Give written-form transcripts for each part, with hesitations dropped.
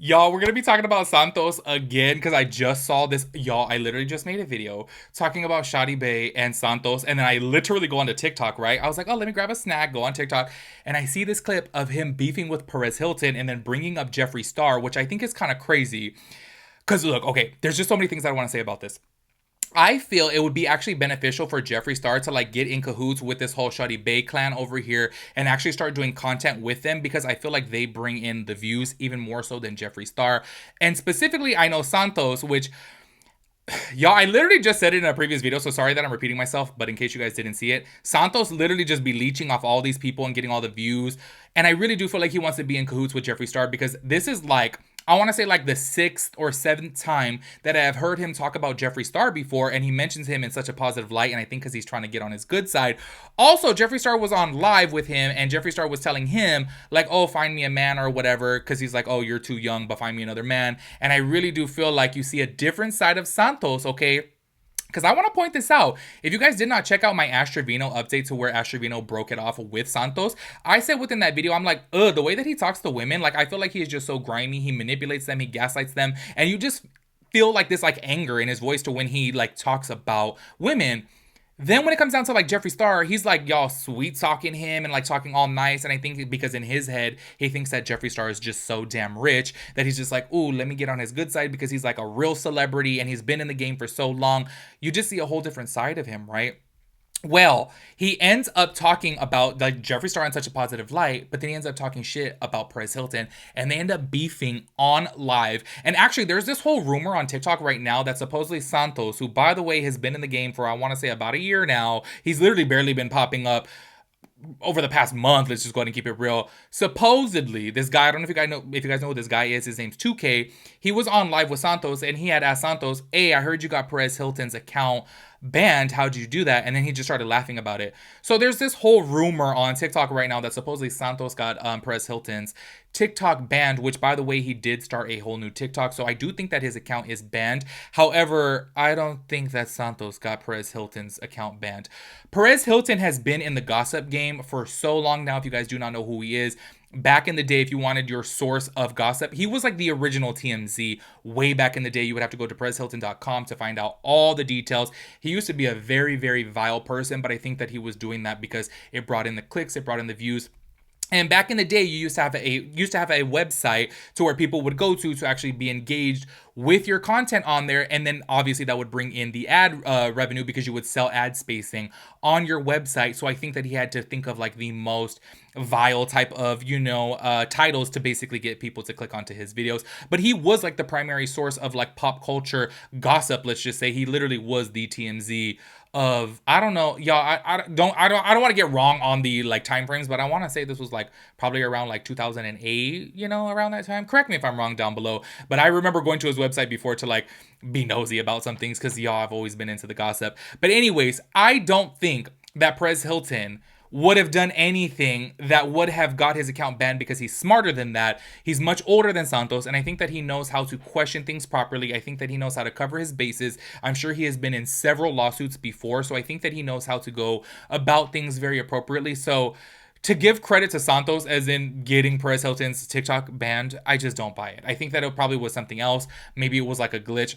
Y'all, we're gonna be talking about Santos again because I just saw this. Y'all, I literally just made a video talking about Shadi Bay and Santos, and then I literally go onto TikTok, right? I was like, oh, let me grab a snack, go on TikTok, and I see this clip of him beefing with Perez Hilton and then bringing up Jeffree Star, which I think is kind of crazy. Because look, okay, there's just so many things I want to say about this. I feel it would be actually beneficial for Jeffree Star to like get in cahoots with this whole Shadi Bay clan over here and actually start doing content with them because I feel like they bring in the views even more so than Jeffree Star. And specifically, I know Santos, which y'all, I literally just said it in a previous video, so sorry that I'm repeating myself, but in case you guys didn't see it, Santos literally just be leeching off all these people and getting all the views. And I really do feel like he wants to be in cahoots with Jeffree Star because this is like, I want to say like the sixth or seventh time that I have heard him talk about Jeffree Star before, and he mentions him in such a positive light, and I think because he's trying to get on his good side. Also, Jeffree Star was on live with him, and Jeffree Star was telling him, like, oh, find me a man or whatever, because he's like, oh, you're too young, but find me another man. And I really do feel like you see a different side of Santos, okay? Because I want to point this out. If you guys did not check out my Ash Trevino update to where Ash Trevino broke it off with Santos, I said within that video, I'm like, the way that he talks to women, like, I feel like he is just so grimy. He manipulates them, he gaslights them, and you just feel like this, like, anger in his voice to when he, like, talks about women. Then when it comes down to like Jeffree Star, he's like y'all sweet talking him and like talking all nice. And I think because in his head, he thinks that Jeffree Star is just so damn rich that he's just like, ooh, let me get on his good side because he's like a real celebrity and he's been in the game for so long. You just see a whole different side of him, right? Well, he ends up talking about like Jeffree Star in such a positive light, but then he ends up talking shit about Perez Hilton, and they end up beefing on live. And actually, there's this whole rumor on TikTok right now that supposedly Santos, who by the way has been in the game for I want to say about a year now, he's literally barely been popping up over the past month. Let's just go ahead and keep it real. Supposedly, this guy, I don't know if you guys know who this guy is. His name's 2K. He was on live with Santos and he had asked Santos, hey, I heard you got Perez Hilton's account banned. How'd you do that? And then he just started laughing about it. So there's this whole rumor on TikTok right now that supposedly Santos got Perez Hilton's TikTok banned, which by the way, he did start a whole new TikTok. So I do think that his account is banned. However, I don't think that Santos got Perez Hilton's account banned. Perez Hilton has been in the gossip game for so long now. If you guys do not know who he is, back in the day, if you wanted your source of gossip, he was like the original TMZ. Way back in the day, you would have to go to perezhilton.com to find out all the details. He used to be a very, very vile person, but I think that he was doing that because it brought in the clicks, it brought in the views. And back in the day, you used to have a website to where people would go to actually be engaged with your content on there, and then obviously that would bring in the ad revenue because you would sell ad spacing on your website. So I think that he had to think of like the most vile type of titles to basically get people to click onto his videos. But he was like the primary source of like pop culture gossip. Let's just say he literally was the TMZ of, I don't know, y'all. I don't want to get wrong on the like time frames, but I want to say this was like probably around like 2008, around that time. Correct me if I'm wrong down below, but I remember going to his website before to like be nosy about some things because y'all, I've always been into the gossip. But anyways, I don't think that Perez Hilton would have done anything that would have got his account banned because he's smarter than that. He's much older than Santos, and I think that he knows how to question things properly. I think that he knows how to cover his bases. I'm sure he has been in several lawsuits before, so I think that he knows how to go about things very appropriately. So to give credit to Santos as in getting Perez Hilton's TikTok banned, I just don't buy it. I think that it probably was something else. Maybe it was like a glitch.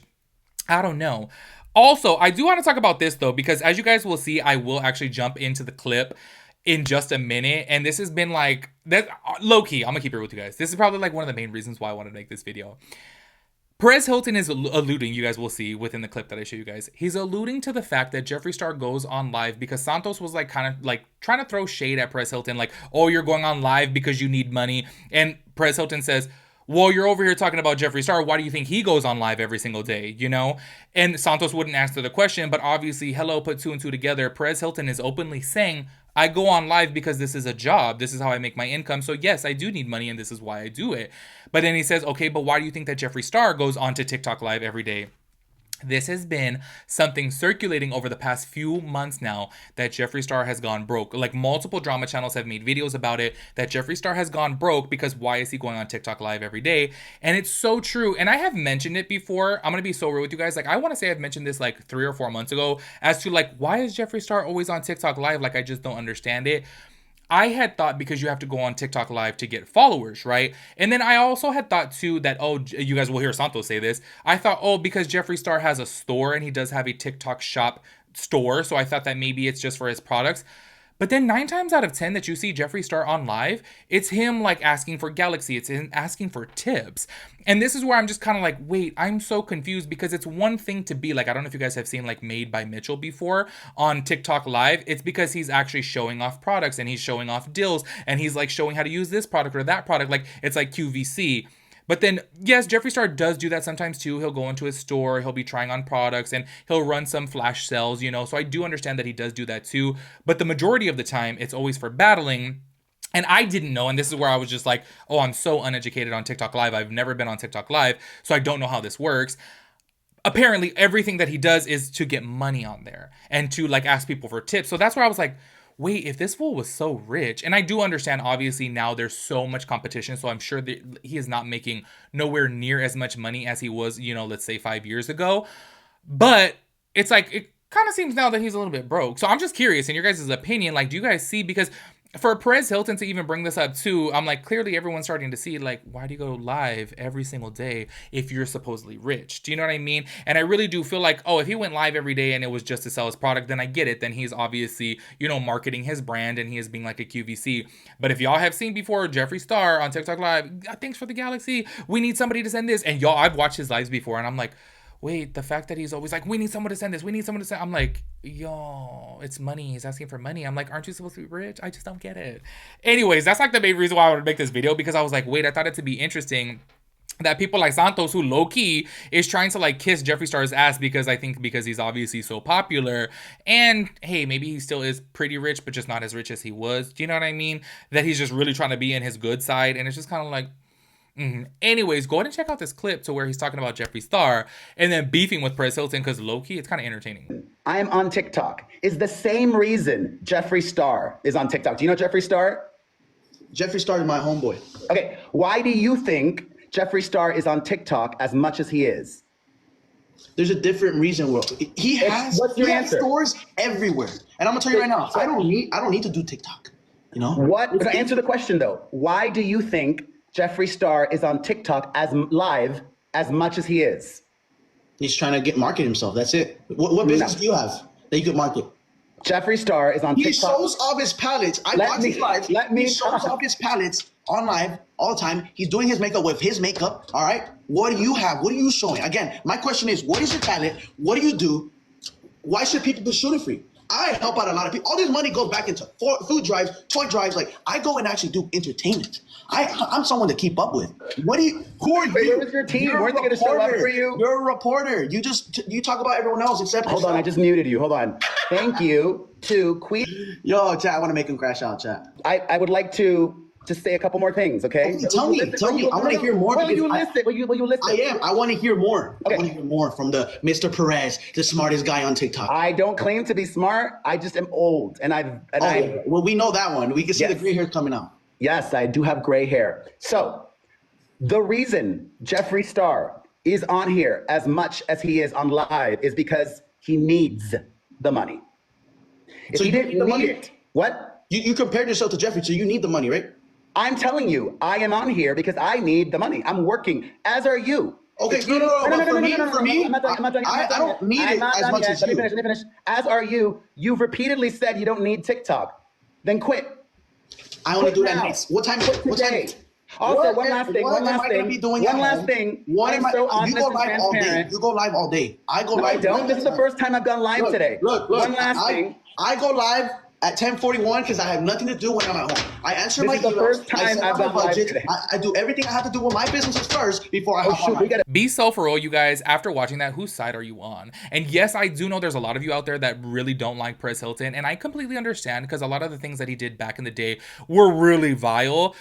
I don't know. Also, I do want to talk about this though, because as you guys will see, I will actually jump into the clip in just a minute. And this has been like, that low key, I'm gonna keep it with you guys. This is probably like one of the main reasons why I wanted to make this video. Perez Hilton is alluding, you guys will see within the clip that I show you guys, he's alluding to the fact that Jeffree Star goes on live because Santos was like kind of like trying to throw shade at Perez Hilton, like, oh, you're going on live because you need money. And Perez Hilton says, well, you're over here talking about Jeffree Star. Why do you think he goes on live every single day, And Santos wouldn't answer the question, but obviously, hello, put two and two together. Perez Hilton is openly saying, I go on live because this is a job. This is how I make my income. So yes, I do need money and this is why I do it. But then he says, okay, but why do you think that Jeffree Star goes on to TikTok live every day? This has been something circulating over the past few months now that Jeffree Star has gone broke. Like multiple drama channels have made videos about it, that Jeffree Star has gone broke because why is he going on TikTok live every day? And it's so true. And I have mentioned it before. I'm going to be so real with you guys. Like I want to say I've mentioned this like 3 or 4 months ago as to like, why is Jeffree Star always on TikTok live? Like I just don't understand it. I had thought because you have to go on TikTok live to get followers, right? And then I also had thought too that, oh, you guys will hear Santos say this. I thought, oh, because Jeffree Star has a store and he does have a TikTok shop store, so I thought that maybe it's just for his products. But then 9 times out of 10 that you see Jeffree Star on live, it's him like asking for Galaxy. It's him asking for tips. And this is where I'm just kind of like, wait, I'm so confused because it's one thing to be like, I don't know if you guys have seen like Made by Mitchell before on TikTok live. It's because he's actually showing off products and he's showing off deals and he's like showing how to use this product or that product. Like it's like QVC. But then, yes, Jeffree Star does do that sometimes too. He'll go into his store, he'll be trying on products, and he'll run some flash sales, you know. So I do understand that he does do that too. But the majority of the time, it's always for battling. And I didn't know, and this is where I was just like, oh, I'm so uneducated on TikTok Live. I've never been on TikTok Live, so I don't know how this works. Apparently, everything that he does is to get money on there and to like ask people for tips. So that's where I was like, wait, if this fool was so rich, and I do understand, obviously, now there's so much competition, so I'm sure that he is not making nowhere near as much money as he was, you know, let's say 5 years ago. But it's like, it kind of seems now that he's a little bit broke. So I'm just curious, in your guys' opinion, like, do you guys see, because for Perez Hilton to even bring this up too, I'm like, clearly everyone's starting to see, like, why do you go live every single day if you're supposedly rich? Do you know what I mean? And I really do feel like, oh, if he went live every day and it was just to sell his product, then I get it. Then he's obviously, you know, marketing his brand and he is being like a QVC. But if y'all have seen before Jeffree Star on TikTok Live, thanks for the Galaxy, we need somebody to send this. And y'all, I've watched his lives before and I'm like, wait, the fact that he's always like, we need someone to send this, we need someone to send. I'm like, yo, it's money. He's asking for money. I'm like, aren't you supposed to be rich? I just don't get it. Anyways, that's like the main reason why I wanted to make this video, because I was like, wait, I thought it to be interesting that people like Santos, who low-key is trying to like kiss Jeffree Star's ass because he's obviously so popular, and hey, maybe he still is pretty rich, but just not as rich as he was. Do you know what I mean? That he's just really trying to be in his good side, and it's just kind of like, anyways, go ahead and check out this clip to where he's talking about Jeffree Star and then beefing with Perez Hilton, because low-key, it's kind of entertaining. I am on TikTok is the same reason Jeffree Star is on TikTok. Do you know Jeffree Star? Jeffree Star is my homeboy. Okay, why do you think Jeffree Star is on TikTok as much as he is? There's a different reason. He has stores everywhere, and I'm gonna tell you right now, I don't need to do TikTok. You know what? But answer the question though. Why do you think Jeffree Star is on TikTok as live as much as he is? He's trying to market himself. That's it. What business do you have that you could market? Jeffree Star is on TikTok. He shows off his palettes. I watch his live. He shows off his palettes on live all the time. He's doing his makeup with his makeup. All right. What do you have? What are you showing? Again, my question is, what is your talent? What do you do? Why should people be shooting for you? I help out a lot of people. All this money goes back into food drives, toy drives. Like, I go and actually do entertainment. I'm someone to keep up with. Who are you? Where was your team? Weren't they going to show up for you? You're a reporter. You talk about everyone else except Hold on, I just muted you. Hold on. Thank you to Queen. Yo, chat, I want to make him crash out, chat. I would like to just say a couple more things, okay? Tell me. I want to hear more. Will you listen? Will you listen? I am. I want to hear more. Okay. I want to hear more from the Mr. Perez, the smartest guy on TikTok. I don't claim to be smart. I just am old, and well, we know that one. We can see the gray hair coming out. Yes, I do have gray hair. So the reason Jeffree Star is on here as much as he is on live is because he needs the money. If So he you didn't need the money? it, what? You compared yourself to Jeffree, so you need the money, right? I'm telling you, I am on here because I need the money. I'm working, as are you. Okay, no. For me, I don't need it as much as you. Let me finish. As are you. You've repeatedly said you don't need TikTok. Then quit. I only do that nights. What time? Also, one last thing. I'm so honest and transparent. You go live all day. I go live. I don't. This is the first time I've gone live today. Look. One last thing. I go live at 10:41 because I have nothing to do when I'm at home. I answer my emails. This is the first time I've gone live today. I do everything I have to do with my businesses first before I hop on. Be so for real, you guys. After watching that, whose side are you on? And yes, I do know there's a lot of you out there that really don't like Perez Hilton, and I completely understand because a lot of the things that he did back in the day were really vile.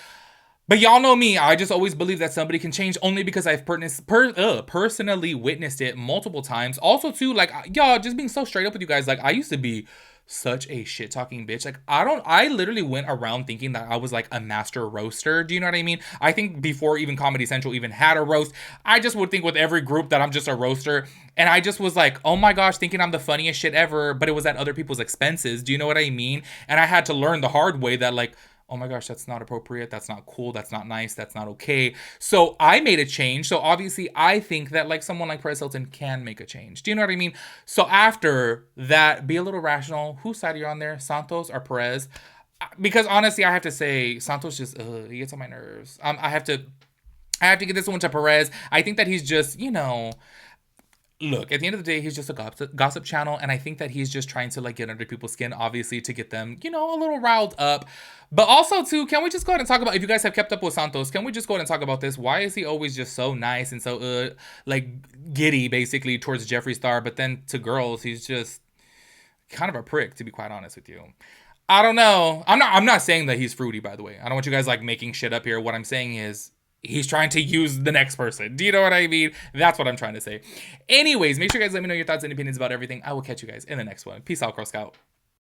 But y'all know me, I just always believe that somebody can change only because I've personally witnessed it multiple times. Also, too, like, y'all, just being so straight up with you guys, like, I used to be such a shit talking bitch. Like, I literally went around thinking that I was like a master roaster. Do you know what I mean? I think before even Comedy Central even had a roast, I just would think with every group that I'm just a roaster. And I just was like, oh my gosh, thinking I'm the funniest shit ever, but it was at other people's expenses. Do you know what I mean? And I had to learn the hard way that, like, oh my gosh, that's not appropriate. That's not cool. That's not nice. That's not okay. So I made a change. So obviously, I think that like someone like Perez Hilton can make a change. Do you know what I mean? So after that, be a little rational. Whose side are you on there? Santos or Perez? Because honestly, I have to say, Santos just, he gets on my nerves. I have to give this one to Perez. I think that he's just, look, at the end of the day, he's just a gossip channel, and I think that he's just trying to like get under people's skin, obviously, to get them, a little riled up. But also, too, can we just go ahead and talk about, if you guys have kept up with Santos, can we just go ahead and talk about this? Why is he always just so nice and so, like, giddy, basically, towards Jeffree Star, but then to girls, he's just kind of a prick, to be quite honest with you. I don't know. I'm not saying that he's fruity, by the way. I don't want you guys, like, making shit up here. What I'm saying is, he's trying to use the next person. Do you know what I mean? That's what I'm trying to say. Anyways, make sure you guys let me know your thoughts and opinions about everything. I will catch you guys in the next one. Peace out, Girl Scout.